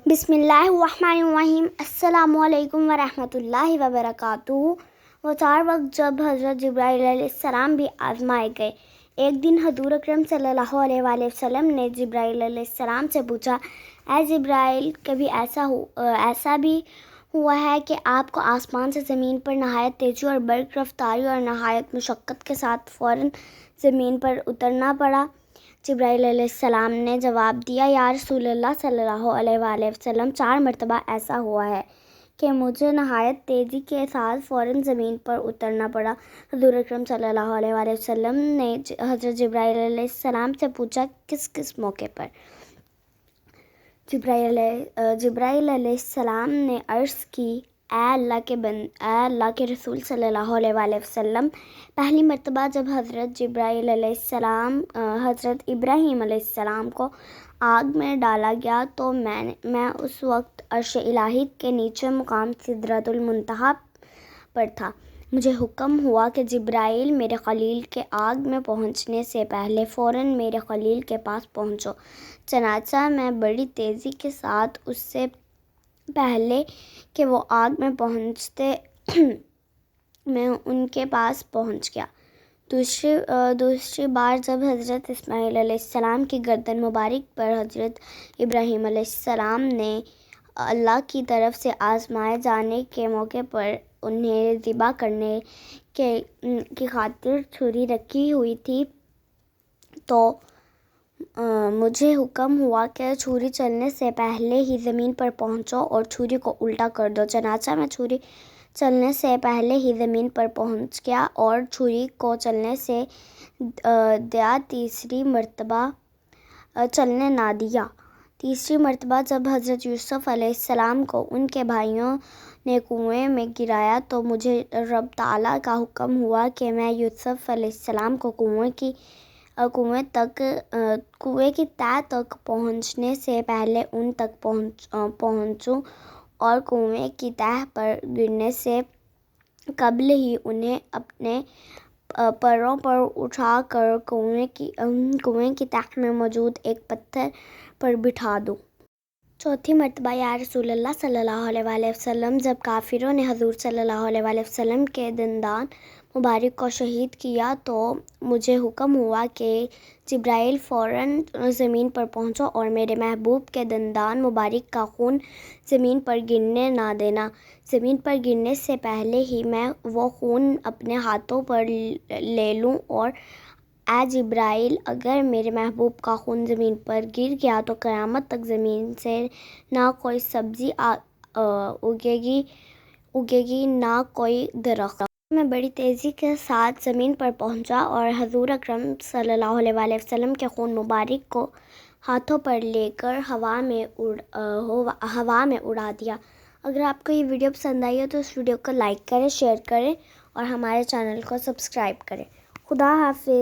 بسم اللہ الرحمن الرحیم۔ السلام علیکم ورحمۃ اللہ وبرکاتہ۔ وہ چار وقت جب حضرت جبرائیل علیہ السلام بھی آزمائے گئے۔ ایک دن حضور اکرم صلی اللہ علیہ وآلہ وسلم نے جبرائیل علیہ السلام سے پوچھا، اے جبرائیل، کبھی ایسا بھی ہوا ہے کہ آپ کو آسمان سے زمین پر نہایت تیزی اور برق رفتاری اور نہایت مشقت کے ساتھ فوراً زمین پر اترنا پڑا؟ جبرائیل علیہ السلام نے جواب دیا، یا رسول اللہ صلی اللہ علیہ وآلہ وسلم، 4 مرتبہ ایسا ہوا ہے کہ مجھے نہایت تیزی کے ساتھ فوراً زمین پر اترنا پڑا۔ حضور اکرم صلی اللہ علیہ وآلہ وسلم نے حضرت جبرائیل علیہ السلام سے پوچھا، کس موقع پر؟ جبرائیل علیہ السلام نے عرض کی، اے اللہ کے رسول صلی اللہ علیہ وآلہ وسلم، پہلی مرتبہ جب حضرت جبرائیل علیہ السلام حضرت ابراہیم علیہ السلام کو آگ میں ڈالا گیا تو میں اس وقت عرش الہی کے نیچے مقام سدرۃ المنتہا پر تھا۔ مجھے حکم ہوا کہ جبرائیل، میرے خلیل کے آگ میں پہنچنے سے پہلے فوراً میرے خلیل کے پاس پہنچو۔ چنانچہ میں بڑی تیزی کے ساتھ اس سے پہلے کہ وہ آگ میں پہنچتے میں ان کے پاس پہنچ گیا۔ دوسری بار جب حضرت اسماعیل علیہ السلام کی گردن مبارک پر حضرت ابراہیم علیہ السلام نے اللہ کی طرف سے آزمائے جانے کے موقع پر انہیں ذبح کرنے کی خاطر چھری رکھی ہوئی تھی تو مجھے حکم ہوا کہ چھری چلنے سے پہلے ہی زمین پر پہنچو اور چھری کو الٹا کر دو۔ چنانچہ میں چھری چلنے سے پہلے ہی زمین پر پہنچ گیا اور چھری کو چلنے سے دیا تیسری مرتبہ چلنے نہ دیا۔ تیسری مرتبہ جب حضرت یوسف علیہ السلام کو ان کے بھائیوں نے کنویں میں گرایا تو مجھے رب تعالیٰ کا حکم ہوا کہ میں یوسف علیہ السلام کو کنویں کی تہہ تک پہنچنے سے پہلے ان تک پہنچوں اور کنویں کی تہہ پر گرنے سے قبل ہی انہیں اپنے پروں پر اٹھا کر کنویں کی تہہ میں موجود ایک پتھر پر بٹھا دوں۔ چوتھی مرتبہ، یا رسول اللہ صلی اللہ علیہ وآلہ وسلم، جب کافروں نے حضور صلی اللہ علیہ وآلہ وسلم کے دندان مبارک کو شہید کیا تو مجھے حکم ہوا کہ جبرائیل، فوراً زمین پر پہنچو اور میرے محبوب کے دندان مبارک کا خون زمین پر گرنے نہ دینا۔ زمین پر گرنے سے پہلے ہی میں وہ خون اپنے ہاتھوں پر لے لوں، اور اے جبرائیل، اگر میرے محبوب کا خون زمین پر گر گیا تو قیامت تک زمین سے نہ کوئی سبزی اگے گی نہ کوئی درخت۔ میں بڑی تیزی کے ساتھ زمین پر پہنچا اور حضور اکرم صلی اللہ علیہ وآلہ وسلم کے خون مبارک کو ہاتھوں پر لے کر ہوا میں اڑا دیا۔ اگر آپ کو یہ ویڈیو پسند آئی ہو تو اس ویڈیو کو لائک کریں، شیئر کریں اور ہمارے چینل کو سبسکرائب کریں۔ خدا حافظ۔